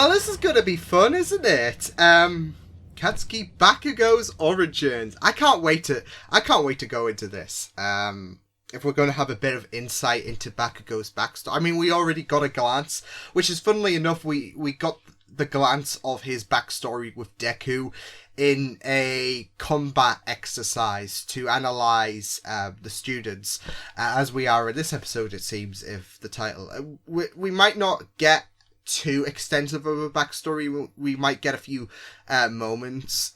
Well, this is going to be fun, isn't it? Katsuki Bakugo's origins. I can't wait to go into this. If we're going to have a bit of insight into Bakugo's backstory. I mean, we already got a glance, which is funnily enough, we got the glance of his backstory with Deku in a combat exercise to analyze the students, as we are in this episode, it seems, if the title. We might not get too extensive of a backstory. We might get a few moments,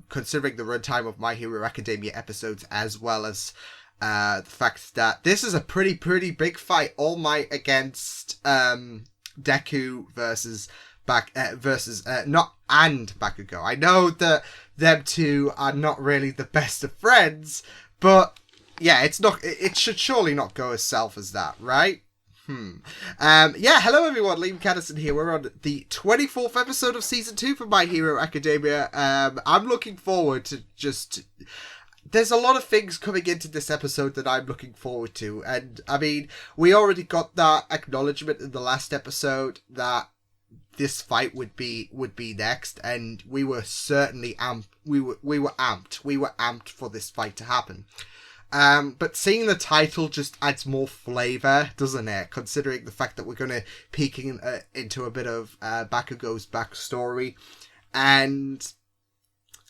considering the runtime of My Hero Academia episodes, as well as the fact that this is a pretty big fight. All Might against Deku versus Bakugo. I know that them two are not really the best of friends, but yeah, it should surely not go as south as that, right? Hello everyone, Liam Catterson here. We're on the 24th episode of Season 2 for My Hero Academia. I'm looking forward to there's a lot of things coming into this episode that I'm looking forward to, and I mean, we already got that acknowledgement in the last episode that this fight would be next, and we were certainly amped. We were amped for this fight to happen. But seeing the title just adds more flavour, doesn't it? Considering the fact that we're going to peek into a bit of Bakugo's backstory, and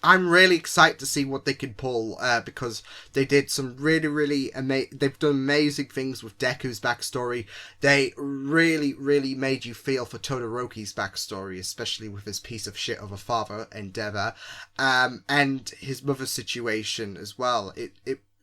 I'm really excited to see what they can pull, because they did some really they've done amazing things with Deku's backstory. They really made you feel for Todoroki's backstory, especially with his piece of shit of a father, Endeavor, and his mother's situation as well.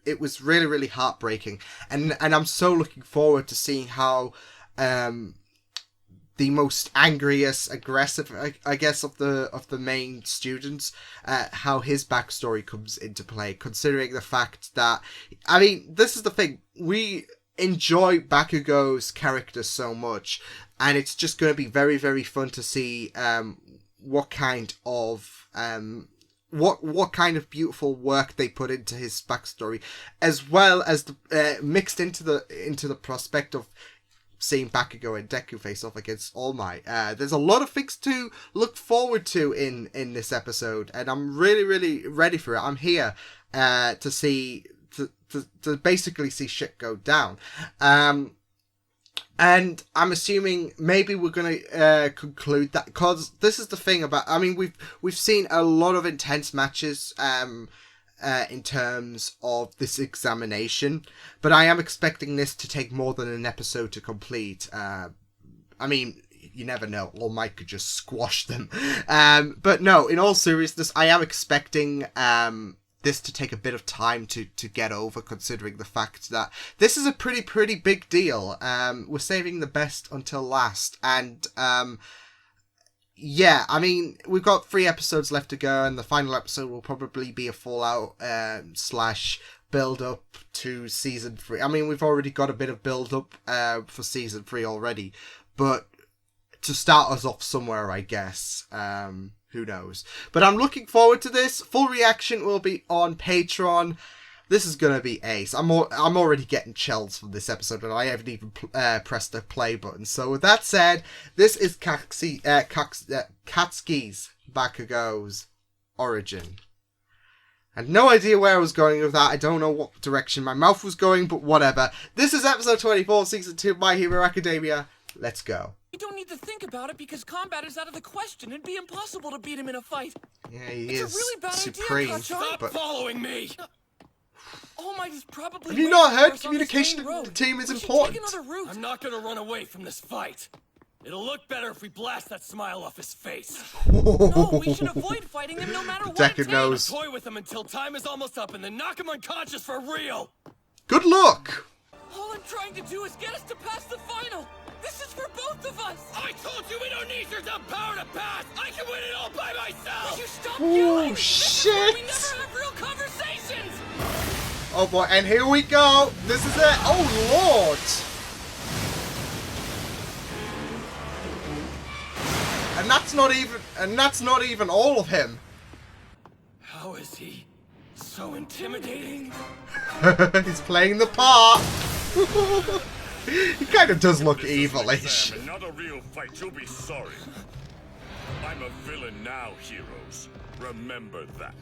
It was really heartbreaking, and I'm so looking forward to seeing how the most angriest, aggressive, I guess, of the main students, how his backstory comes into play, considering the fact that, I mean, this is the thing, we enjoy Bakugo's character so much, and it's just going to be very fun to see what kind of what kind of beautiful work they put into his backstory, as well as the mixed into the prospect of seeing Bakugo and Deku face off against All Might. There's a lot of things to look forward to in this episode, and I'm really ready for it. I'm here to basically see shit go down. And I'm assuming maybe we're going to conclude that, because this is the thing about, I mean, we've seen a lot of intense matches in terms of this examination, but I am expecting this to take more than an episode to complete. I mean, you never know, All Might could just squash them. But no, in all seriousness, I am expecting this to take a bit of time to get over, considering the fact that this is a pretty big deal. We're saving the best until last, and yeah, I mean, we've got 3 episodes left to go, and the final episode will probably be a fallout / build up to season 3. I mean, we've already got a bit of build up for season 3 already, but to start us off somewhere, I guess. Who knows? But I'm looking forward to this. Full reaction will be on Patreon. This is going to be ace. I'm already getting chills from this episode, and I haven't even pressed the play button. So with that said, this is Katsuki Bakugo's origin. I had no idea where I was going with that. I don't know what direction my mouth was going, but whatever. This is episode 24, season 2 of My Hero Academia. Let's go. You don't need to think about it, because combat is out of the question. It'd be impossible to beat him in a fight. Yeah, he it's is a really bad supreme. idea, Stop following me! All Might is probably. Have you not heard? on Communication this main in the road. team is We should important. Take another route. I'm not gonna run away from this fight. It'll look better if we blast that smile off his face. No, we should avoid fighting him no matter what. Deku it knows. takes. Toy with him until time is almost up, and then knock him unconscious for real. Good luck. All I'm trying to do is get us to pass the final. This is for both of us. I told you we don't need your dumb power to pass. I can win it all by myself. Will you stop Oh, yelling? shit. This is why we never have real conversations. Oh boy, and here we go. This is it. Oh lord. And that's not even all of him. How is he so intimidating? He's playing the part. He kind of does look evilish. Another real fight, you'll be sorry. I'm a villain now, heroes. Remember that.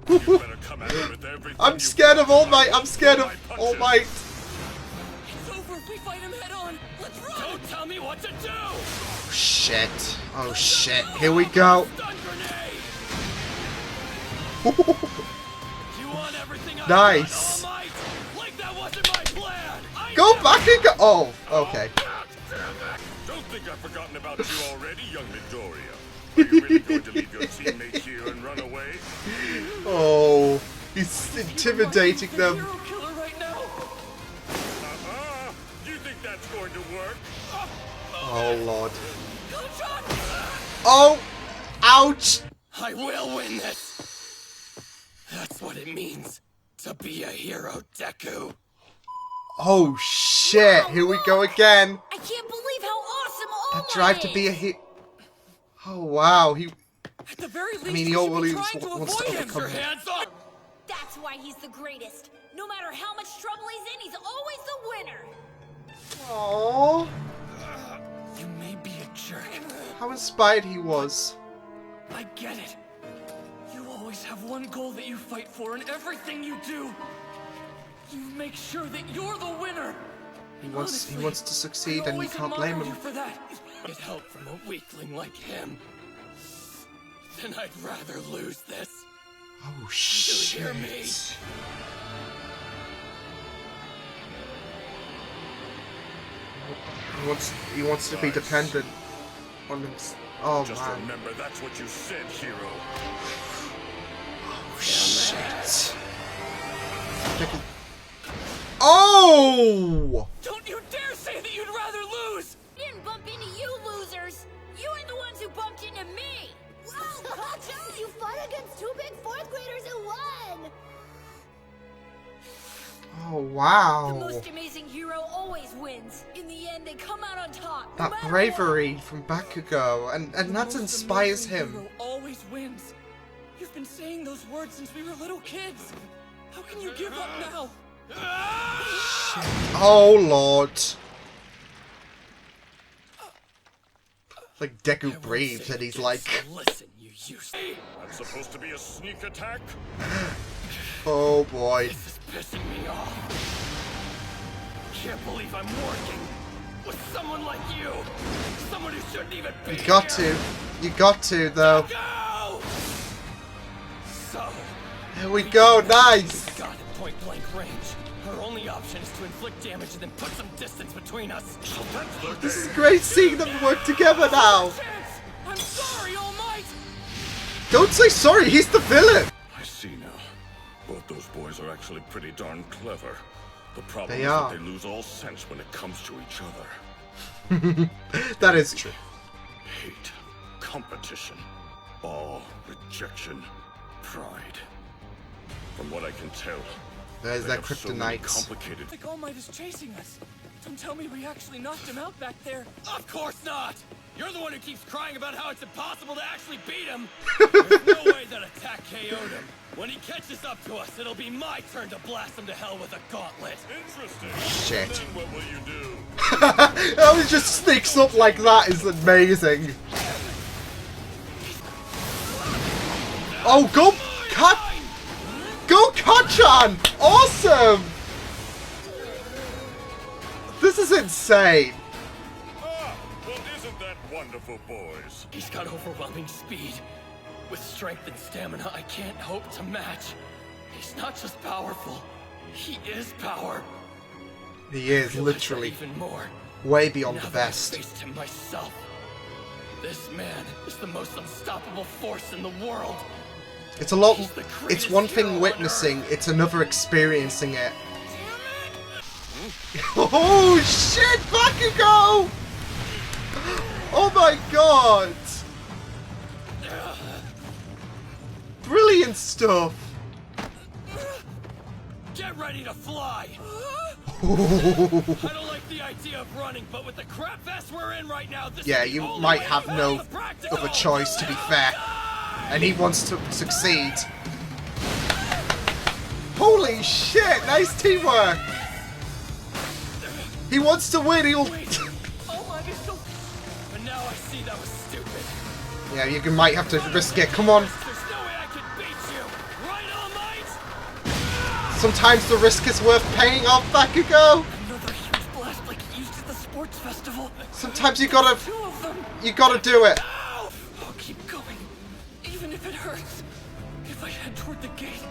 You better come at me with everything. I'm scared of All Might. I'm scared of All Might. It's over if we fight him head on. Let's run. Don't tell me what to do. Oh shit. Oh shit. Here we go. Stun grenade. You want everything I Nice. got, All Might? Like that wasn't my plan. Go back and go. Oh, okay. Don't think I've forgotten about you already, young Midoriya. Are you really going to leave your teammate here and run away? Oh, he's intimidating them. Hero killer right now. You think that's going to work? Oh lord. Go, John. Oh, ouch. I will win this. That's what it means to be a hero, Deku. Oh shit. Here we go again. I can't believe how awesome All That Might drive to be a hit. Oh wow. He. At the very least, I mean, we he should be always trying to wants to avoid him. overcome Your him. hands up! That's why he's the greatest. No matter how much trouble he's in, he's always the winner. Oh. You may be a jerk. How inspired he was. I get it. You always have one goal that you fight for in everything you do. You make sure that you're the winner. He wants to succeed, I and you always can't blame admire him. you for that. Get help from a weakling like him. Then I'd rather lose this. Oh You hear me? shit. He wants to be dependent on him. Oh Just man. remember, that's what you said, hero. Oh shit. Oh! Don't you dare say that you'd rather lose! Didn't bump into you losers. You are the ones who bumped into me. Wow, you fought against two big fourth graders and won. Oh The wow. most amazing hero always wins. In the end, they come out on top. no That matter bravery from Bakugo, and that Most inspires amazing him. hero always wins. You've been saying those words since we were little kids. How can you give up now? Oh lord. Like Deku I won't breathes say and he's this. like, Listen, you used. That's supposed to be a sneak attack? oh boy. This is pissing me off. Can't believe I'm working with someone like you. Someone who shouldn't even be You got here. to. You got to though. Go! So, There we go, nice. got at point blank range. Our only option is to inflict damage and then put some distance between us. So that's the This is game. great seeing them work together now. Chance! I'm sorry, All Might! Don't say sorry, he's the villain. I see now. Both those boys are actually pretty darn clever. The problem They is are. that they lose all sense when it comes to each other. That is true. Hate, competition, awe, rejection, pride. From what I can tell, There's they that have so many kryptonite. complicated. I think All Might is chasing us. Don't tell me we actually knocked him out back there. Of course not! You're the one who keeps crying about how it's impossible to actually beat him. There's no way that attack KO'd him. When he catches up to us, it'll be my turn to blast him to hell with a gauntlet. Interesting. Shit. Then what will you do? How he just sneaks up like that is amazing. Oh, go Kachan! Awesome! This is insane. Ah, well, isn't that wonderful, boys? He's got overwhelming speed. With strength and stamina I can't hope to match. He's not just powerful, he is power. He is Realize that literally even more. way beyond Now the that I've best. faced him myself. This man is the most unstoppable force in the world. It's a lot. He's the It's greatest one hero thing on witnessing, it's another experiencing it. Damn it! Oh shit, Bakugo! Oh my god! Brilliant stuff! Get ready to fly! I don't like the idea of running, but with the crap fest we're in right now, this Yeah, is the you only might way have to no pass the practical. other choice, to be fair. And he wants to succeed. Holy shit, nice teamwork! He wants to win, he'll... Wait, oh my god, but now I see that was stupid. Yeah, you might have to risk it. Come on. There's no way I can beat you. Right, All Might? Sometimes the risk is worth paying off, Bakugo. Another huge blast like you used at the sports festival. Sometimes you gotta Two of them. do it. Ow! I'll keep going, even if it hurts. If I head toward the gate,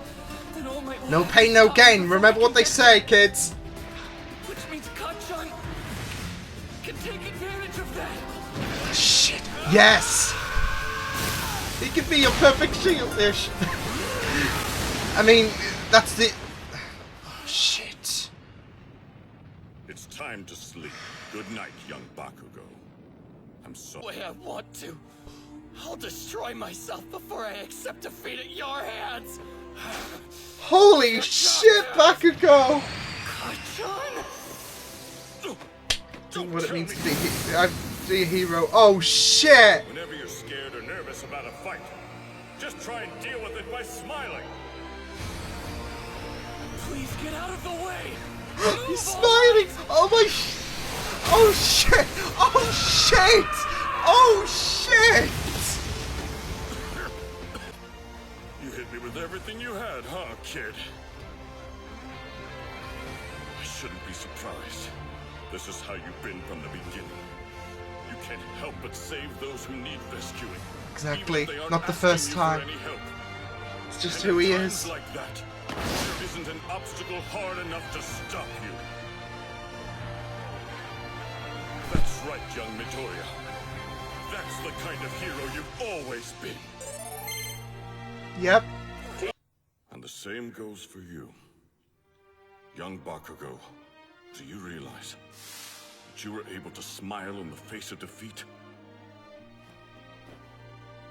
then All Might will No have pain, to no stop gain. before Remember I what can they get say, there. kids. Which means Katterson can take advantage of that. Shit. Yes. He could be your perfect shield-ish. I mean, that's the... Oh, shit. It's time to sleep. Good night, young Bakugo. I'm sorry. The way I want to. I'll destroy myself before I accept defeat at your hands. Holy shit, Bakugo. Katterson! What it means to be a hero. Oh, shit. Whenever you're scared or nervous about a fight, just try and deal with it by smiling. Please get out of the way. He's smiling. Oh, my... Oh, shit. Oh, shit. Oh, shit. You hit me with everything you had, huh, kid? I shouldn't be surprised. This is how you've been from the beginning. You can't help but save those who need rescuing. Exactly. Even if they aren't Not the asking first you for time. any help. It's just And who at he times is. like that, there isn't an obstacle hard enough to stop you. That's right, young Midoriya. That's the kind of hero you've always been. Yep. And the same goes for you. Young Bakugo, do you realize that you were able to smile in the face of defeat?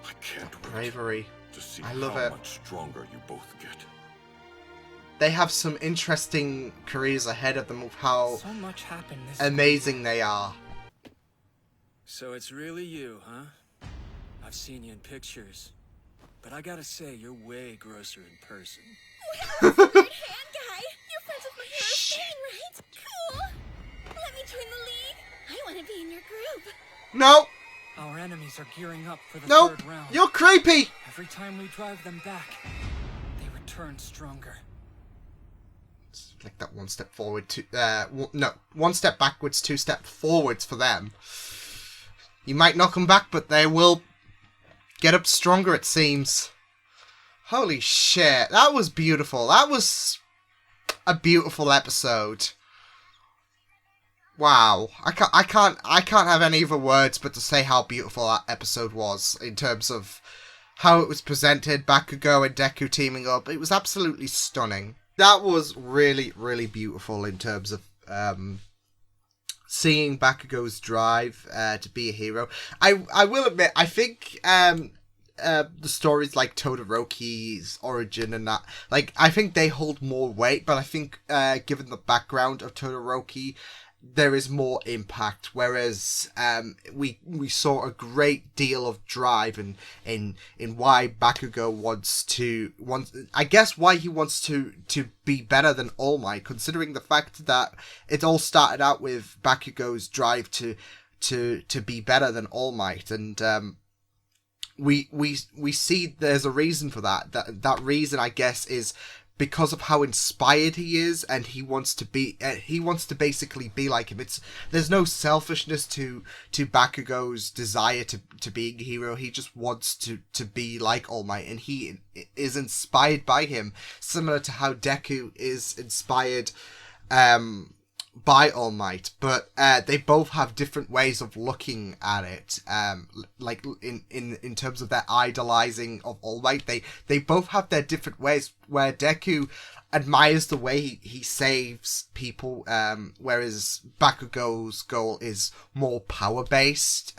I can't wait Bravery. to see I love how it. much stronger you both get. They have some interesting careers ahead of them of how So much happened this amazing they are. So it's really you, huh? I've seen you in pictures. But I gotta say, you're way grosser in person. Weird hand guy. You're friends with my hero Stain, right? Cool. Let me join the league. I want to be in your group. No. Our enemies are gearing up for the No. third round. You're creepy. Every time we drive them back, they return stronger. It's like that one step forward, one step backwards, two steps forwards for them. You might knock them back, but they will get up stronger, it seems. Holy shit, that was beautiful. That was a beautiful episode. Wow, I can't have any other words but to say how beautiful that episode was in terms of how it was presented. Bakugo and Deku teaming up, it was absolutely stunning. That was really, really beautiful in terms of seeing Bakugo's drive to be a hero. I will admit, I think the stories like Todoroki's origin and that, like, I think they hold more weight, but I think given the background of Todoroki, there is more impact, whereas we saw a great deal of drive in why Bakugo wants why he wants to be better than All Might, considering the fact that it all started out with Bakugo's drive to be better than All Might, and we see there's a reason for that. That reason, I guess, is because of how inspired he is, and he wants to basically be like him. There's no selfishness to Bakugo's desire to be a hero. He just wants to be like All Might, and he is inspired by him, similar to how Deku is inspired by All Might, but they both have different ways of looking at it. Like in terms of their idolizing of All Might, they both have their different ways. Where Deku admires the way he saves people, whereas Bakugo's goal is more power based,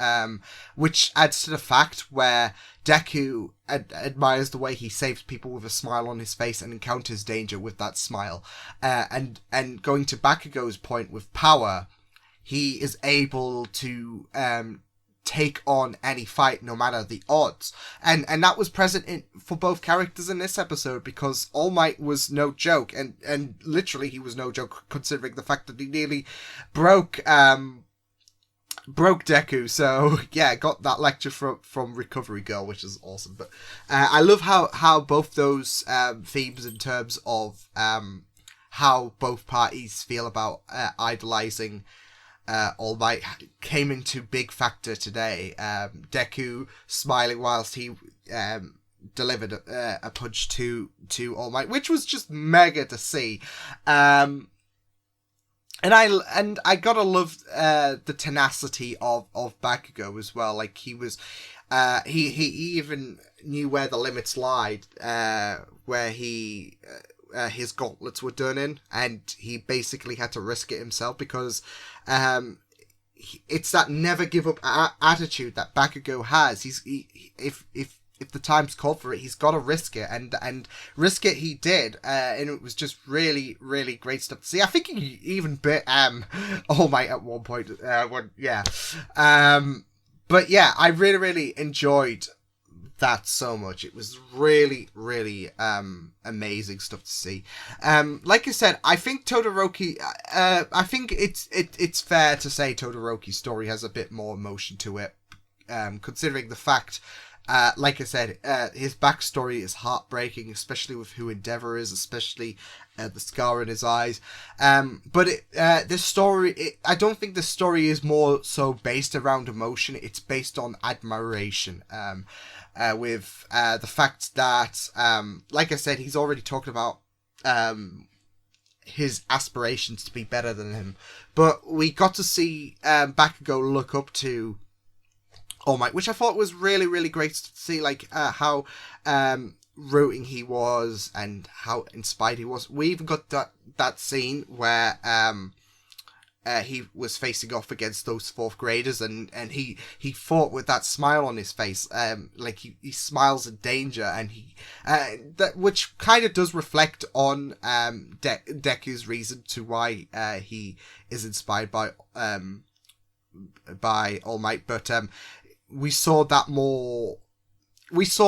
which adds to the fact where Deku admires the way he saves people with a smile on his face and encounters danger with that smile. And going to Bakugo's point with power, he is able to take on any fight no matter the odds. And that was present for both characters in this episode, because All Might was no joke, and literally he was no joke considering the fact that he nearly broke broke Deku. So yeah, got that lecture from Recovery Girl, which is awesome. But I love how both those themes in terms of how both parties feel about idolizing All Might came into big factor today. Deku smiling whilst he delivered a punch to All Might, which was just mega to see. And I gotta love the tenacity of Bakugo as well. Like he was, he even knew where the limits lied, where he his gauntlets were done in, and he basically had to risk it himself because it's that never give up attitude that Bakugo has. If the time's called for it, he's got to risk it, and risk it he did, and it was just really, really great stuff to see. I think he even bit All Might at one point. But yeah, I really, really enjoyed that so much. It was really, really amazing stuff to see. Like I said, I think Todoroki. I think it's fair to say Todoroki's story has a bit more emotion to it, considering the fact. Like I said, his backstory is heartbreaking, especially with who Endeavor is, especially the scar in his eyes. But this story, I don't think the story is more so based around emotion. It's based on admiration. With the fact that, like I said, he's already talked about his aspirations to be better than him. But we got to see Bakugo look up to All Might, which I thought was really, really great to see, like how rooting he was and how inspired he was. We even got that scene where he was facing off against those fourth graders, and he fought with that smile on his face, like he smiles in danger, and that which kind of does reflect on Deku's reason to why he is inspired by All Might, but we saw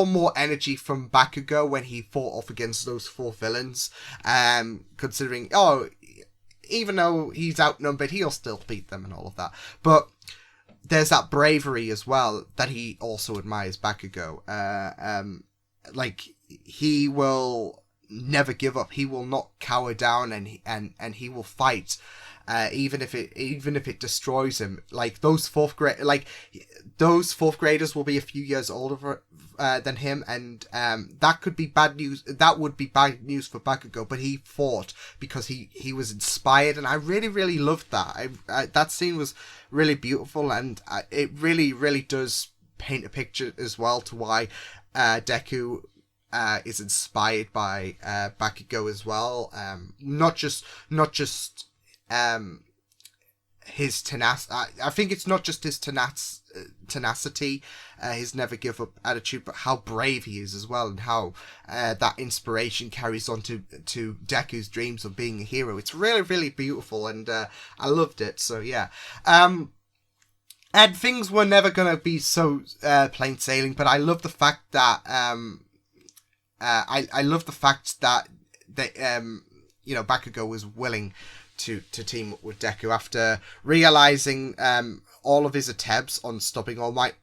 more energy from Bakugo when he fought off against those four villains, considering, even though he's outnumbered, he'll still beat them and all of that. But there's that bravery as well that he also admires Bakugo. Like, he will never give up. He will not cower down, and he will fight. Even if it destroys him, like those fourth graders will be a few years older than him, and that could be bad news. That would be bad news for Bakugo, but he fought because he was inspired, and I really, really loved that. That scene was really beautiful, and it really, really does paint a picture as well to why Deku is inspired by Bakugo as well. Not just his I think it's not just his tenacity, his never give up attitude, but how brave he is as well, and how that inspiration carries on to Deku's dreams of being a hero. It's really, really beautiful, and I loved it. So yeah, and things were never gonna be so plain sailing, but I love the fact that I love the fact that Bakugo was willing to team up with Deku after realizing all of his attempts on stopping All Might,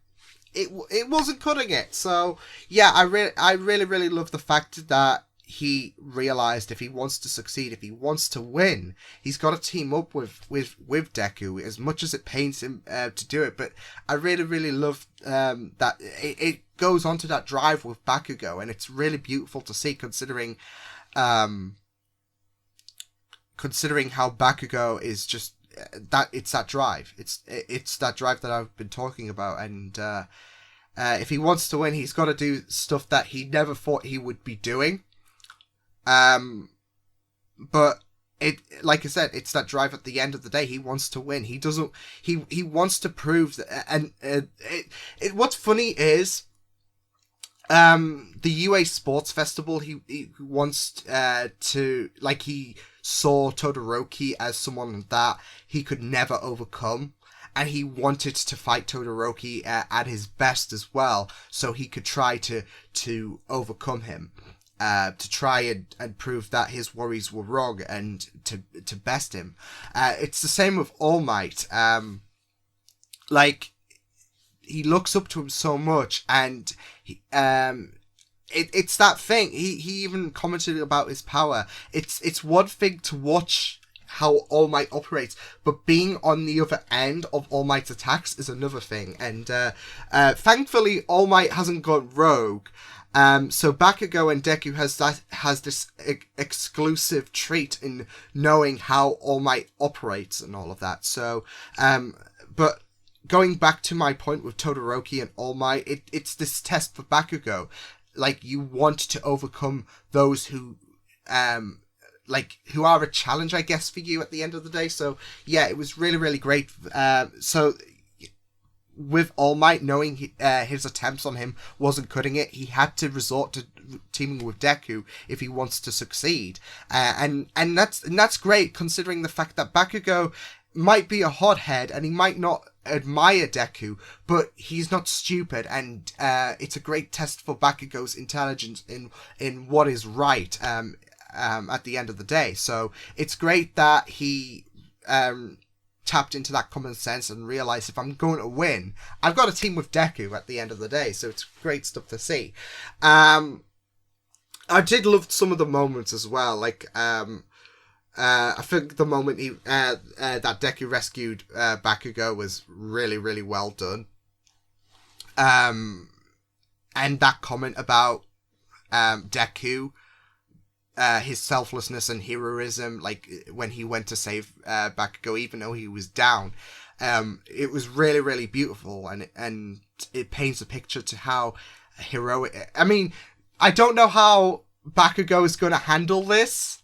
it wasn't cutting it. So yeah, I really, really love the fact that he realized if he wants to succeed, if he wants to win, he's got to team up with Deku, as much as it pains him to do it. But I really, really love that it goes on to that drive with Bakugo, and it's really beautiful to see, considering how Bakugo is just that. It's that drive. It's that drive that I've been talking about. And if he wants to win, he's got to do stuff that he never thought he would be doing. But like I said, it's that drive. At the end of the day, he wants to win. He doesn't. He wants to prove that. And what's funny is, the UA Sports Festival, he wants to, like, he saw Todoroki as someone that he could never overcome, and he wanted to fight Todoroki at his best as well, so he could try to overcome him, to try and prove that his worries were wrong, and to best him. It's the same with All Might. like, he looks up to him so much, and it's that thing. He even commented about his power. It's one thing to watch how All Might operates, but being on the other end of All Might's attacks is another thing. And thankfully, All Might hasn't gone rogue. So Bakugo and Deku has this exclusive trait in knowing how All Might operates and all of that. So, but going back to my point with Todoroki and All Might, it's this test for Bakugo. Like, you want to overcome those who are a challenge, I guess, for you at the end of the day. So yeah, it was really, really great. So with All Might, knowing his attempts on him wasn't cutting it, he had to resort to teaming with Deku if he wants to succeed. And that's great, considering the fact that Bakugo might be a hothead and he might not admire Deku, but he's not stupid, and it's a great test for Bakugo's intelligence in what is right at the end of the day. So it's great that he tapped into that common sense and realized, if I'm going to win, I've got to team with Deku at the end of the day. So it's great stuff to see. I did love some of the moments as well, like I think the moment that Deku rescued Bakugo was really, really well done. And that comment about Deku, his selflessness and heroism, like when he went to save Bakugo, even though he was down, it was really, really beautiful, and it paints a picture to how heroic. I mean, I don't know how Bakugo is going to handle this,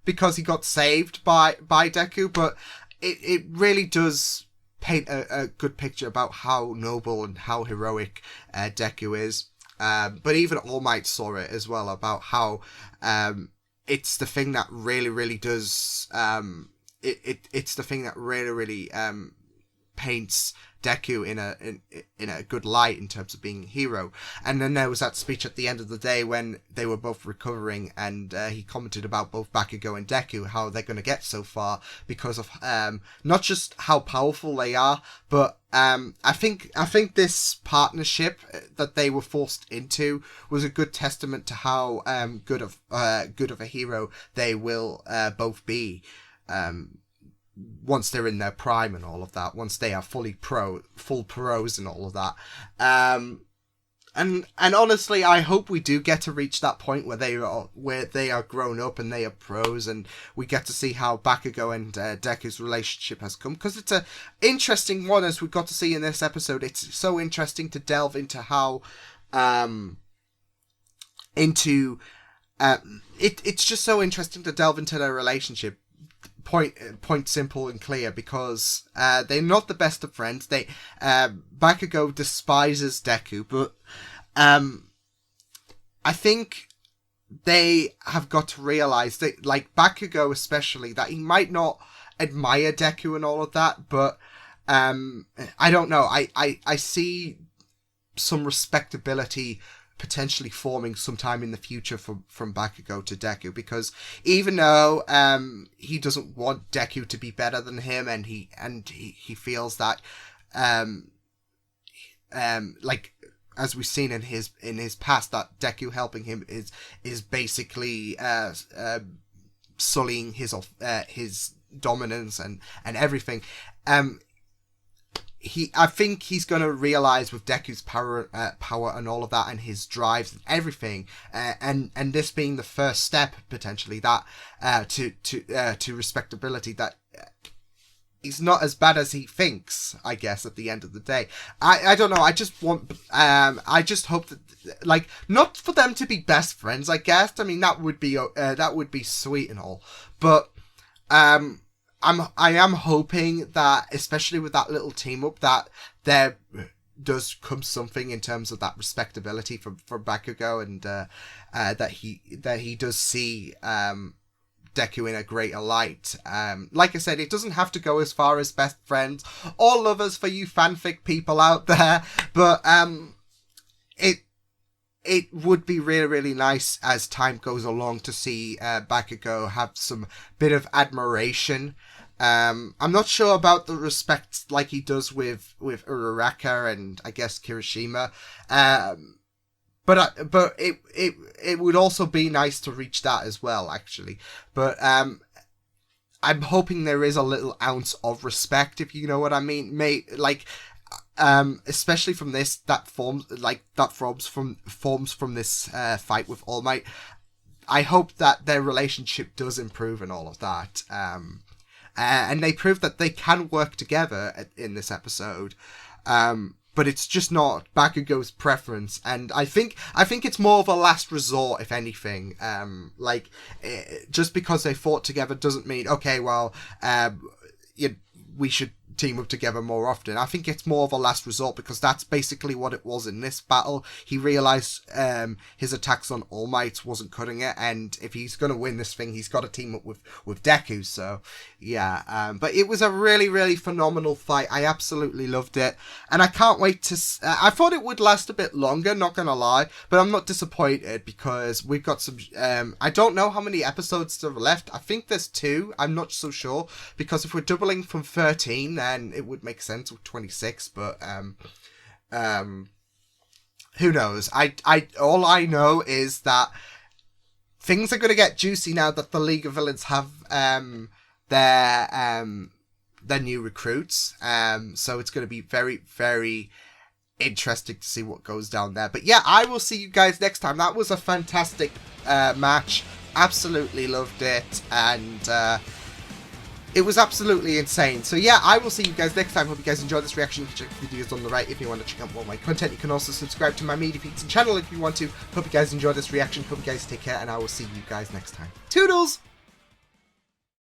because he got saved by Deku, but it really does paint a good picture about how noble and how heroic Deku is. But even All Might saw it as well, about how it's the thing that really, really does it's the thing that really, really paints Deku in a good light in terms of being a hero. And then there was that speech at the end of the day when they were both recovering, and he commented about both Bakugo and Deku, how they're going to get so far because of not just how powerful they are, but I think this partnership that they were forced into was a good testament to how good of a hero they will both be. Once they're in their prime and all of that, once they are full pros and all of that. And honestly, I hope we do get to reach that point where they are grown up and they are pros, and we get to see how Bakugo and Deku's relationship has come, because it's a interesting one, as we got to see in this episode. It's so interesting to delve into how it's just so interesting to delve into their relationship. Point simple and clear, because they're not the best of friends. Bakugo despises Deku, but I think they have got to realize that, like Bakugo especially, that he might not admire Deku and all of that, but I don't know. I see some respectability potentially forming sometime in the future from Bakugo to Deku, because even though he doesn't want Deku to be better than him, and he feels that like, as we've seen in his past, that Deku helping him is basically sullying his dominance and everything. I think he's going to realize, with Deku's power and all of that, and his drives and everything, and this being the first step potentially that to respectability, that he's not as bad as he thinks, I guess, at the end of the day. I don't know. I just hope that, like, not for them to be best friends, I guess. I mean, that would be sweet and all, but I am hoping that, especially with that little team up, that there does come something in terms of that respectability from Bakugo, and that he does see Deku in a greater light. Like I said, it doesn't have to go as far as best friends or lovers for you fanfic people out there, but it would be really, really nice as time goes along to see Bakugo have some bit of admiration I'm not sure about the respect like he does with Uraraka and I guess Kirishima. But it would also be nice to reach that as well, actually. But I'm hoping there is a little ounce of respect, if you know what I mean. Especially from this forms from this fight with All Might. I hope that their relationship does improve and all of that. And they prove that they can work together in this episode. But it's just not Bakugo's preference, and I think it's more of a last resort, if anything. Just because they fought together doesn't mean, okay, well, we should team up together more often. I think it's more of a last resort, because that's basically what it was in this battle. He realized his attacks on All Might wasn't cutting it, and if he's going to win this thing, he's got to team up with Deku. So yeah, but it was a really, really phenomenal fight. I absolutely loved it, and I can't wait to I thought it would last a bit longer, not gonna lie, but I'm not disappointed, because we've got some I don't know how many episodes there are left. I think there's 2. I'm not so sure, because if we're doubling from 13, then it would make sense with 26, but who knows? All I know is that things are going to get juicy now that the League of Villains have their new recruits. So it's going to be very, very interesting to see what goes down there. But yeah, I will see you guys next time. That was a fantastic match. Absolutely loved it, and it was absolutely insane. So yeah, I will see you guys next time. Hope you guys enjoyed this reaction. You can check the videos on the right if you want to check out more of my content. You can also subscribe to my media feeds and channel if you want to. Hope you guys enjoyed this reaction. Hope you guys take care, and I will see you guys next time. Toodles!